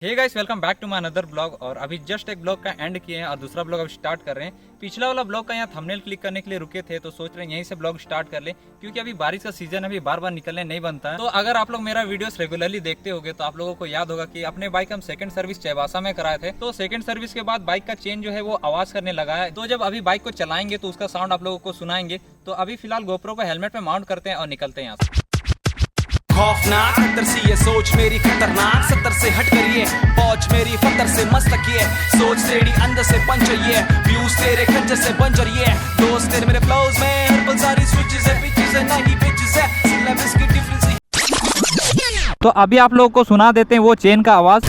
Hey guys, welcome back to my another blog. और अभी just एक ब्लॉग का एंड किए हैं और दूसरा ब्लॉग अभी स्टार्ट कर रहे हैं। पिछला वाला ब्लॉग का यहाँ थंबनेल क्लिक करने के लिए रुके थे, तो सोच रहे हैं यहीं से ब्लॉग स्टार्ट कर ले, क्योंकि अभी बारिश का सीजन अभी बार बार निकलने नहीं बनता है। तो अगर आप लोग मेरा वीडियोस रेगुलरली देखते होगे तो आप लोगों को याद होगा कि अपने बाइक हम सेकंड सर्विस चैबासा में कराए थे। तो सेकंड सर्विस के बाद बाइक का चेन जो है वो आवाज करने लगा है। तो जब अभी बाइक को चलाएंगे तो उसका साउंड आप लोगों को सुनाएंगे। तो अभी फिलहाल गोप्रो को हेलमेट पे माउंट करते हैं और निकलते हैं यहाँ से। खौफनाक खतर सी ये सोच मेरी खतरनाक, 70 से हट करिए पहुंच मेरी फतर से मस्तक ये सोच तेरी अंदर से पंचर ये व्यूज तेरे खंजर से बंजर ये दोस्त तेरे मेरे फ्लोज में हर सारी स्विचेस है पिचेस है नहीं पिचेस है सिलेबस की डिफरेंस। तो अभी आप लोगों को सुना देते हैं वो चेन का आवाज।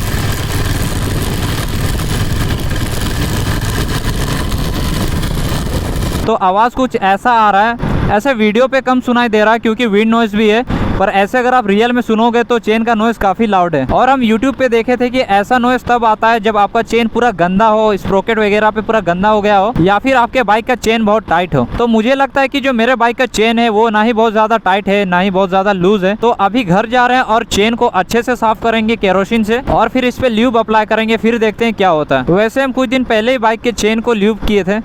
तो आवाज कुछ ऐसा आ रहा है, ऐसे वीडियो पे कम सुनाई दे रहा है क्योंकि विंड नॉइज भी है, पर ऐसे अगर आप रियल में सुनोगे तो चेन का नॉइज काफी लाउड है। और हम YouTube पे देखे थे कि ऐसा नॉइज तब आता है जब आपका चेन पूरा गंदा हो, स्प्रोकेट वगैरह पे पूरा गंदा हो गया हो, या फिर आपके बाइक का चेन बहुत टाइट हो। तो मुझे लगता है कि जो मेरे बाइक का चेन है वो ना ही बहुत ज्यादा टाइट है ना ही बहुत ज्यादा लूज है। तो अभी घर जा रहे हैं और चेन को अच्छे से साफ करेंगे केरोसिन से, और फिर इस पे ल्यूब अप्लाई करेंगे, फिर देखते हैं क्या होता है। वैसे हम कुछ दिन पहले ही बाइक के चेन को ल्यूब किए थे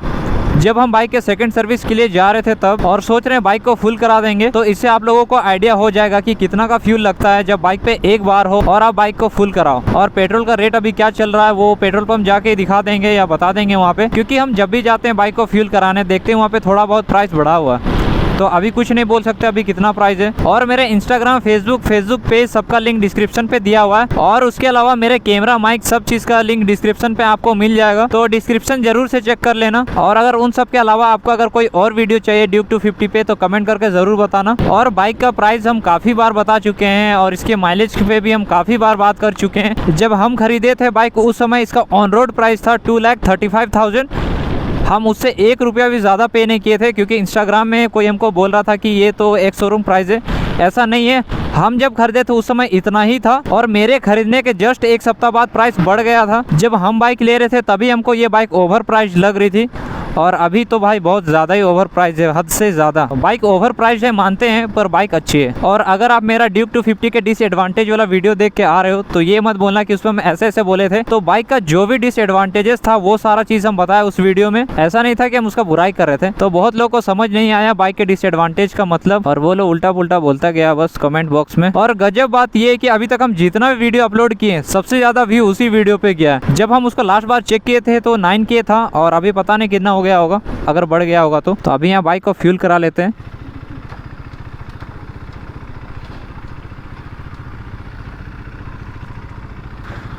जब हम बाइक के सेकंड सर्विस के लिए जा रहे थे तब, और सोच रहे हैं बाइक को फुल करा देंगे। तो इससे आप लोगों को आइडिया हो जाएगा कि कितना का फ्यूल लगता है जब बाइक पे एक बार हो और आप बाइक को फुल कराओ। और पेट्रोल का रेट अभी क्या चल रहा है वो पेट्रोल पंप जाके दिखा देंगे या बता देंगे वहाँ पे, क्योंकि हम जब भी जाते हैं बाइक को फ्यूल कराने देखते हैं वहाँ पे थोड़ा बहुत प्राइस बढ़ा हुआ है। तो अभी कुछ नहीं बोल सकते अभी कितना प्राइस है। और मेरे इंस्टाग्राम फेसबुक पेज सबका लिंक डिस्क्रिप्शन पे दिया हुआ है, और उसके अलावा मेरे कैमरा माइक सब चीज़ का लिंक डिस्क्रिप्शन पे आपको मिल जाएगा। तो डिस्क्रिप्शन जरूर से चेक कर लेना। और अगर उन सब के अलावा आपको अगर कोई और वीडियो चाहिए ड्यूक 250 पे तो कमेंट करके ज़रूर बताना। और बाइक का प्राइस हम काफ़ी बार बता चुके हैं और इसके माइलेज पे भी हम काफ़ी बार बात कर चुके हैं। जब हम खरीदे थे बाइक उस समय इसका ऑन रोड प्राइस था 2,35,000। हम उससे 1 रुपया भी ज़्यादा पे नहीं किए थे, क्योंकि इंस्टाग्राम में कोई हमको बोल रहा था कि ये तो एक शोरूम प्राइस है। ऐसा नहीं है, हम जब खरीदे थे उस समय इतना ही था, और मेरे खरीदने के जस्ट एक सप्ताह बाद प्राइस बढ़ गया था। जब हम बाइक ले रहे थे तभी हमको ये बाइक ओवर प्राइस लग रही थी, और अभी तो भाई बहुत ज़्यादा ही ओवर प्राइस है, हद से ज़्यादा। बाइक ओवर प्राइस है मानते हैं, पर बाइक अच्छी है। और अगर आप मेरा ड्यूक 250 के डिसएडवांटेज वाला वीडियो देख के आ रहे हो तो ये मत बोलना कि उसमें हम ऐसे बोले थे। तो बाइक का जो भी डिसएडवांटेजेस था वो सारा चीज़ हम बताया उस वीडियो में। ऐसा नहीं था कि हम उसका बुराई कर रहे थे। तो बहुत लोग को समझ नहीं आया बाइक के डिसएडवांटेज का मतलब, और वो लोग उल्टा पुल्टा बोलता गया बस कमेंट बॉक्स में। और गजब बात ये है कि अभी तक हम जितना भी वीडियो अपलोड किए सबसे ज़्यादा व्यू उसी वीडियो पे गया है। जब हम उसको लास्ट बार चेक किए थे तो 9K था, और अभी पता नहीं कितना हो गया होगा, अगर बढ़ गया होगा तो अभी यहाँ बाइक को फ्यूल करा लेते हैं।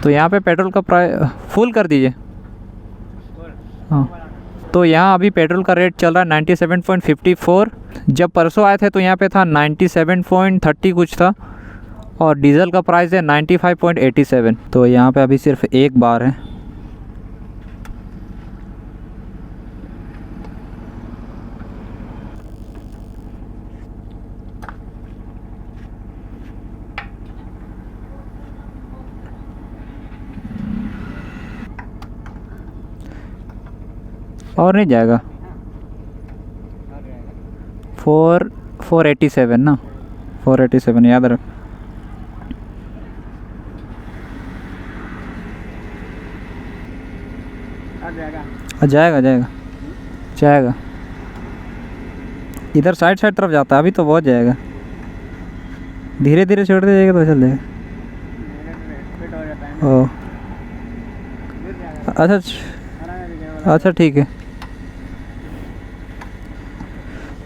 तो यहाँ पे पेट्रोल का प्राइस फुल कर दीजिए। हाँ, तो यहाँ अभी पेट्रोल का रेट चल रहा है 97.54। जब परसों आए थे तो यहाँ पे था 97.30 कुछ था, और डीजल का प्राइस है 95.87। तो यहाँ पे अभी सिर्फ एक बार है। और नहीं जाएगा 487 ना, 487 याद रख। जाएगा जाएगा जाएगा। इधर साइड तरफ जाता है, अभी तो बहुत जाएगा। धीरे धीरे छोड़ते जाएगा तो चल जाएगा। ओ अच्छा ठीक है।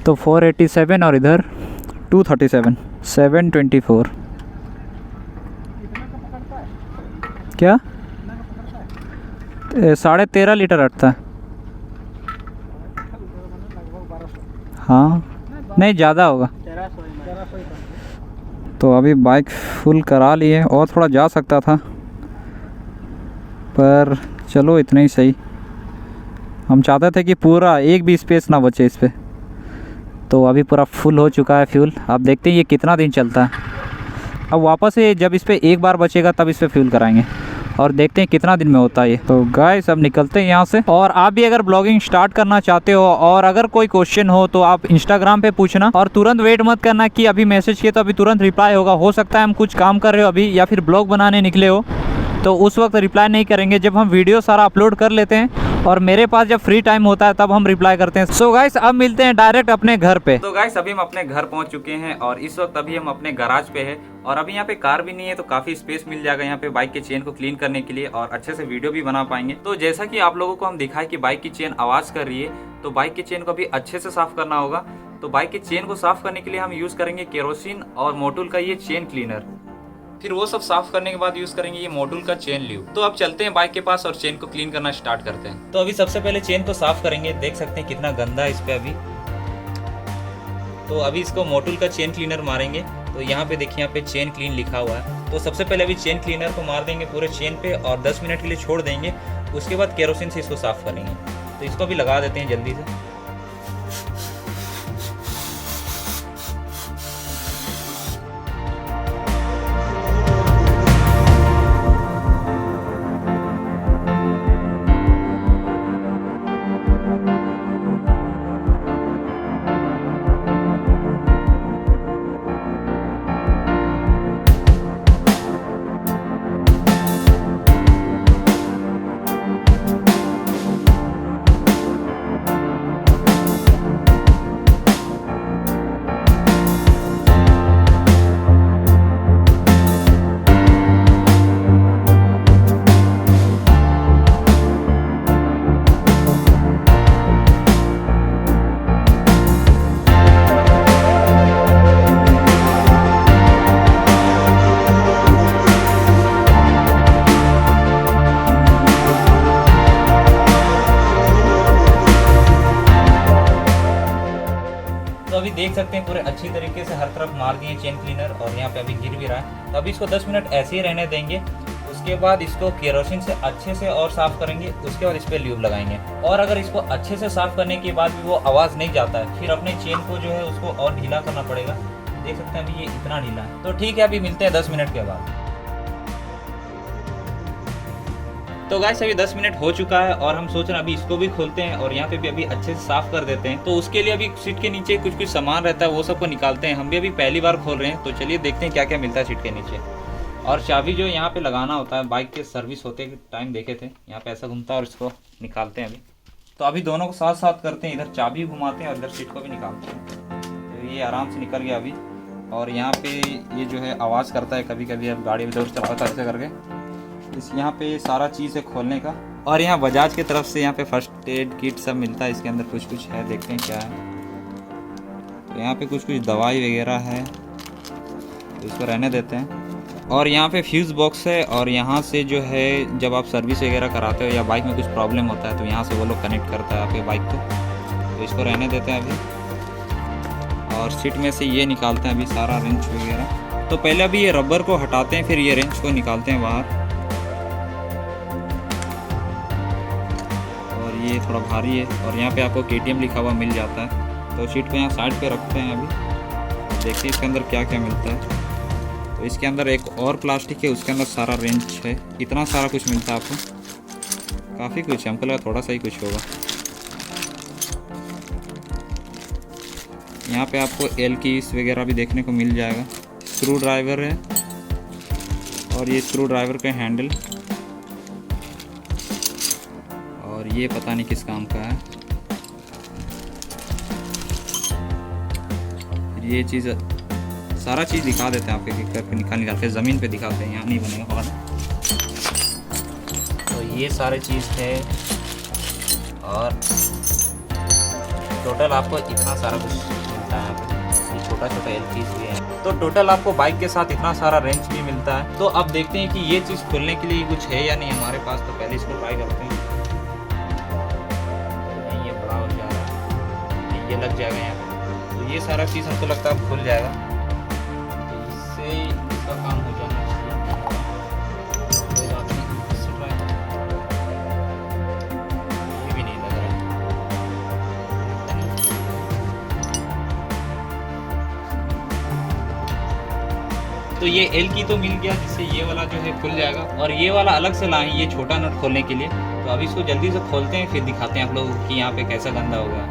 तो 487 और इधर 237, 724। क्या 13.5 लीटर हटता है। हाँ नहीं ज़्यादा होगा। तो अभी बाइक फुल करा लिए, और थोड़ा जा सकता था पर चलो इतना ही सही। हम चाहते थे कि पूरा एक भी स्पेस ना बचे इस पे। तो अभी पूरा फुल हो चुका है फ्यूल। आप देखते हैं ये कितना दिन चलता है। अब वापस से जब इस पे एक बार बचेगा तब इस पे फ्यूल कराएंगे, और देखते हैं कितना दिन में होता है ये। तो गाइस अब निकलते हैं यहाँ से। और आप भी अगर ब्लॉगिंग स्टार्ट करना चाहते हो और अगर कोई क्वेश्चन हो तो आप इंस्टाग्राम पे पूछना, और तुरंत वेट मत करना कि अभी मैसेज किए तो अभी तुरंत रिप्लाई होगा। हो सकता है हम कुछ काम कर रहे हो अभी, या फिर ब्लॉग बनाने निकले हो, तो उस वक्त रिप्लाई नहीं करेंगे। जब हम वीडियो सारा अपलोड कर लेते हैं और मेरे पास जब फ्री टाइम होता है तब हम रिप्लाई करते हैं। सो गाइस अब मिलते हैं डायरेक्ट अपने घर पे। तो गाइस अभी हम अपने घर पहुंच चुके हैं और इस वक्त अभी हम अपने गैराज पे हैं और अभी यहाँ पे कार भी नहीं है तो काफी स्पेस मिल जाएगा यहाँ पे बाइक के चेन को क्लीन करने के लिए और अच्छे से वीडियो भी बना पाएंगे। तो जैसा कि आप लोगों को हम दिखाए कि बाइक की चेन आवाज कर रही है, तो बाइक की चेन को अभी अच्छे से साफ करना होगा। तो बाइक की चेन को साफ करने के लिए हम यूज करेंगे केरोसिन और मोटूल का ये चेन क्लीनर। फिर वो सब साफ करने के बाद यूज करेंगे ये मोटूल का चेन ल्यूब। तो अब चलते हैं बाइक के पास और चेन को क्लीन करना स्टार्ट करते हैं। तो अभी सबसे पहले चेन को साफ करेंगे। देख सकते हैं कितना गंदा है इस पे अभी। तो अभी इसको मोटूल का चेन क्लीनर मारेंगे। तो यहाँ पे देखिए, यहाँ पे चेन क्लीन लिखा हुआ है। तो सबसे पहले अभी चेन क्लीनर को मार देंगे पूरे चेन पे और 10 मिनट के लिए छोड़ देंगे। उसके बाद केरोसिन से इसको साफ करेंगे। तो इसको भी लगा देते हैं जल्दी से। अभी देख सकते हैं पूरे अच्छी तरीके से हर तरफ मार दिए चेन क्लीनर और यहाँ पे अभी गिर भी रहा है। तो अभी इसको 10 मिनट ऐसे ही रहने देंगे। उसके बाद इसको केरोसिन से अच्छे से और साफ करेंगे। उसके बाद इस पर ल्यूब लगाएंगे। और अगर इसको अच्छे से साफ करने के बाद भी वो आवाज़ नहीं जाता है, फिर अपने चेन को जो है उसको और ढीला करना पड़ेगा। देख सकते हैं अभी ये इतना ढीला है। तो ठीक है, अभी मिलते हैं 10 मिनट के बाद। तो गाइस अभी 10 मिनट हो चुका है और हम सोच रहे हैं अभी इसको भी खोलते हैं और यहाँ पे भी अभी अच्छे से साफ कर देते हैं। तो उसके लिए अभी सीट के नीचे कुछ सामान रहता है, वो सबको निकालते हैं। हम भी अभी पहली बार खोल रहे हैं, तो चलिए देखते हैं क्या क्या मिलता है सीट के नीचे। और चाबी जो यहाँ पे लगाना होता है, बाइक के सर्विस होते टाइम देखे थे, यहाँ पे ऐसा घूमता है और इसको निकालते हैं अभी। तो अभी दोनों को साथ साथ करते हैं, इधर चाबी घुमाते हैं और इधर सीट को भी निकालते हैं। तो ये आराम से निकल गया अभी। और यहाँ पे ये जो है आवाज़ करता है कभी कभी, अब गाड़ी इधर चलाता है ऐसे करके। इस यहाँ पे सारा चीज़ है खोलने का। और यहाँ बजाज की तरफ से यहाँ पे फर्स्ट एड किट सब मिलता है। इसके अंदर कुछ है, देखते हैं क्या है। तो यहाँ पे कुछ दवाई वगैरह है, तो इसको रहने देते हैं। और यहाँ पे फ्यूज़ बॉक्स है और यहाँ से जो है जब आप सर्विस वगैरह कराते हो या बाइक में कुछ प्रॉब्लम होता है तो यहाँ से वो लोग कनेक्ट करता है आपके बाइक को। तो इसको रहने देते हैं अभी। और सीट में से ये निकालते हैं अभी सारा रेंच वगैरह। तो पहले अभी ये रबर को हटाते हैं, फिर ये रेंच को निकालते हैं बाहर। ये थोड़ा भारी है और यहाँ पे आपको KTM लिखा हुआ मिल जाता है। तो सीट को यहाँ साइड पे रखते हैं अभी। देखिए इसके अंदर क्या क्या मिलता है। तो इसके अंदर एक और प्लास्टिक है, उसके अंदर सारा रेंच है। इतना सारा कुछ मिलता है आपको, काफ़ी कुछ है। हमको लगा थोड़ा सा ही कुछ होगा। यहाँ पे आपको L कीज वगैरह भी देखने को मिल जाएगा। स्क्रू ड्राइवर है और ये स्क्रू ड्राइवर का हैंडल। और ये पता नहीं किस काम का है। ये चीज़ सारा चीज़ दिखा देते हैं आपके करके निकाल के ज़मीन पे दिखाते हैं, यहाँ नहीं बनेगा और। तो ये सारे चीज़ है और टोटल आपको इतना सारा कुछ मिलता है यहाँ पे। ये छोटा छोटा L कीज भी है। तो टोटल आपको बाइक के साथ इतना सारा रेंच भी मिलता है। तो अब देखते हैं कि ये चीज़ खोलने के लिए कुछ है या नहीं हमारे पास। तो पहले इसको ट्राई करते हैं। ये लग जाएगा यहाँ पे। तो ये सारा चीज़ हमको लगता है खुल जाएगा। तो इससे इसका काम हो जाना चाहिए। कोई बात नहीं, इससे ट्राई ये भी नहीं लग रहा है। तो ये L की तो मिल गया, जिससे ये वाला जो है खुल जाएगा। और ये वाला अलग से लाएं, ये छोटा नट खोलने के लिए। तो अभी इसको जल्दी से खोलते हैं, फिर दिखाते हैं आप लोगों को कि यहाँ पे कैसा गंदा होगा।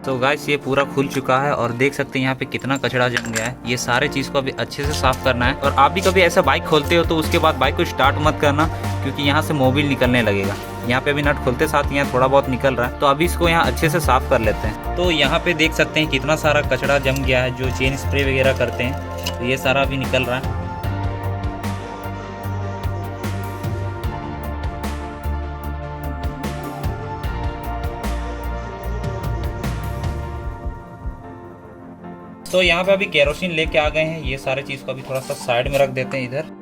तो गाइस ये पूरा खुल चुका है और देख सकते हैं यहाँ पे कितना कचरा जम गया है। ये सारे चीज़ को अभी अच्छे से साफ करना है। और आप भी कभी ऐसा बाइक खोलते हो तो उसके बाद बाइक को स्टार्ट मत करना, क्योंकि यहाँ से मोबिल निकलने लगेगा। यहाँ पे अभी नट खोलते साथ यहाँ थोड़ा बहुत निकल रहा है, तो अभी इसको यहाँ अच्छे से साफ कर लेते हैं। तो यहाँ पे देख सकते हैं कितना सारा कचरा जम गया है, जो चेन स्प्रे वगैरह करते हैं, तो ये सारा अभी निकल रहा है। तो यहाँ पे अभी केरोसिन लेके आ गए हैं। ये सारे चीज़ को अभी थोड़ा सा साइड में रख देते हैं इधर।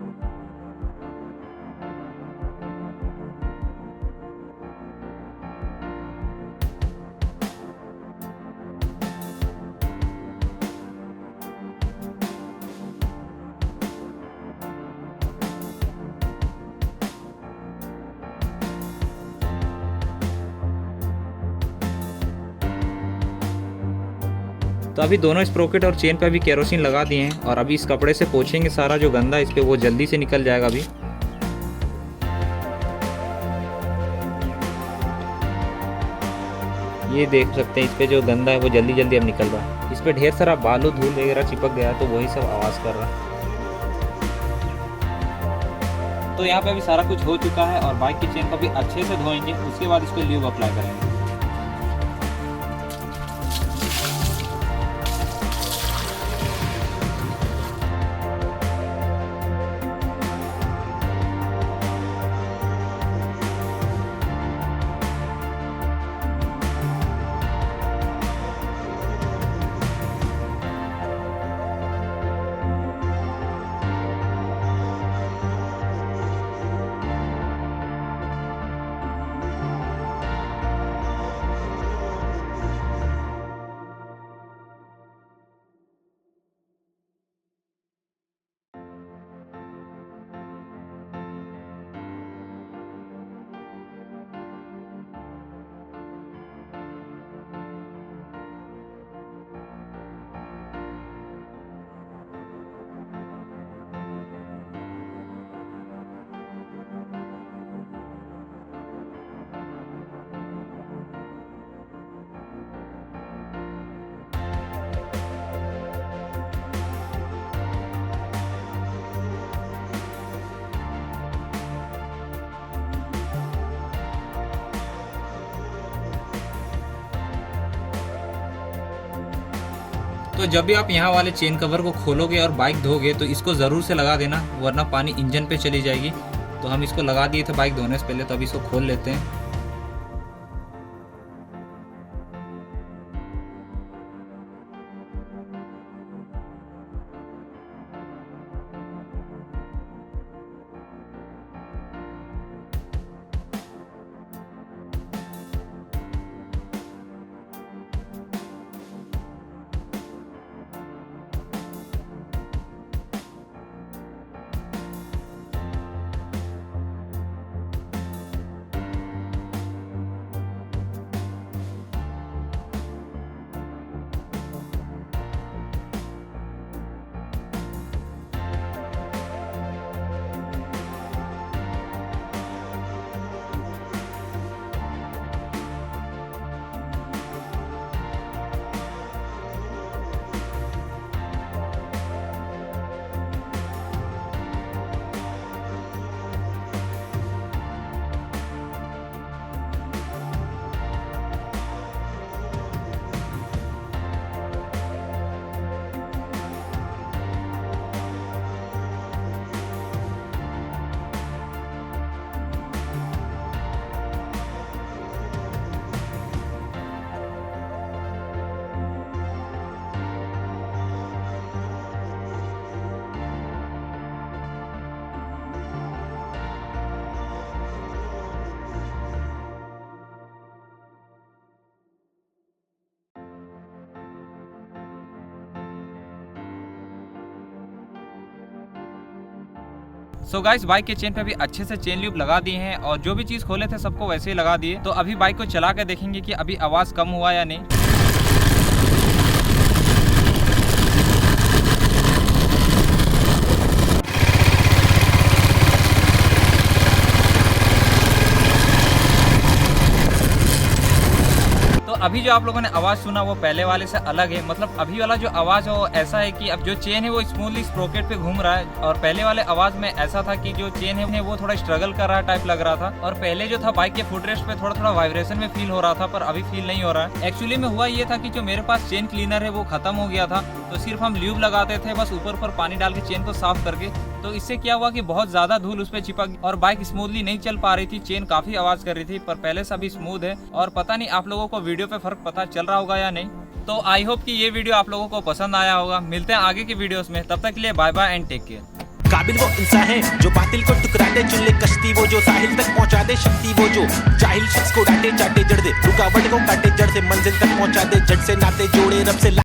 तो अभी दोनों स्प्रोकेट और चेन पे अभी केरोसिन लगा दिए हैं और अभी इस कपड़े से पोंछेंगे सारा जो गंदा इस पे, वो जल्दी से निकल जाएगा। अभी ये देख सकते हैं इस पे जो गंदा है वो जल्दी जल्दी अब निकल रहा है। इस पे ढेर सारा बालू धूल वगैरह चिपक गया है, तो वही सब आवाज़ कर रहा है। तो यहाँ पे अभी सारा कुछ हो चुका है और बाइक की चेन को भी अच्छे से धोएंगे, उसके बाद इस पर ल्यूब अप्लाई करेंगे। तो जब भी आप यहाँ वाले चेन कवर को खोलोगे और बाइक धोगे तो इसको ज़रूर से लगा देना, वरना पानी इंजन पे चली जाएगी। तो हम इसको लगा दिए थे बाइक धोने से पहले, तो अभी इसको खोल लेते हैं। सो गाइस बाइक के चेन पे भी अच्छे से चेन ल्यूब लगा दिए हैं और जो भी चीज़ खोले थे सबको वैसे ही लगा दिए। तो अभी बाइक को चला के देखेंगे कि अभी आवाज़ कम हुआ या नहीं। तो अभी जो आप लोगों ने आवाज़ सुना वो पहले वाले से अलग है, मतलब अभी वाला जो आवाज़ है वो ऐसा है कि अब जो चेन है वो स्मूथली स्प्रोकेट पे घूम रहा है, और पहले वाले आवाज़ में ऐसा था कि जो चेन है वो थोड़ा स्ट्रगल कर रहा टाइप लग रहा था। और पहले जो था बाइक के फुटरेस्ट पे थोड़ा थोड़ा वाइब्रेशन में फील हो रहा था, पर अभी फील नहीं हो रहा है। एक्चुअली में हुआ ये था कि जो मेरे पास चेन क्लीनर है वो खत्म हो गया था, तो सिर्फ हम ल्यूब लगाते थे बस ऊपर पर पानी डाल के चेन को साफ करके। तो इससे क्या हुआ कि बहुत ज्यादा धूल उस पर चिपक और बाइक स्मूथली नहीं चल पा रही थी, चेन काफी आवाज कर रही थी। पर पहले से अभी स्मूथ है, और पता नहीं आप लोगों को वीडियो पे फर्क पता चल रहा होगा या नहीं। तो आई होप कि ये वीडियो आप लोगों को पसंद आया होगा। मिलते हैं आगे की वीडियोस में, तब तक के लिए bye bye and take care. काबिल वो इंसान है जो बातिल को टुकरा दे, चुन ले कश्ती वो जो साहिल तक पहुंचा दे, शक्ति वो जो जाहिल शख्स को डांटे चाटे जड़ दे, रुकावट को काटे जड़ से मंजिल तक पहुंचा दे, जड़ से नाते जोड़े रब से।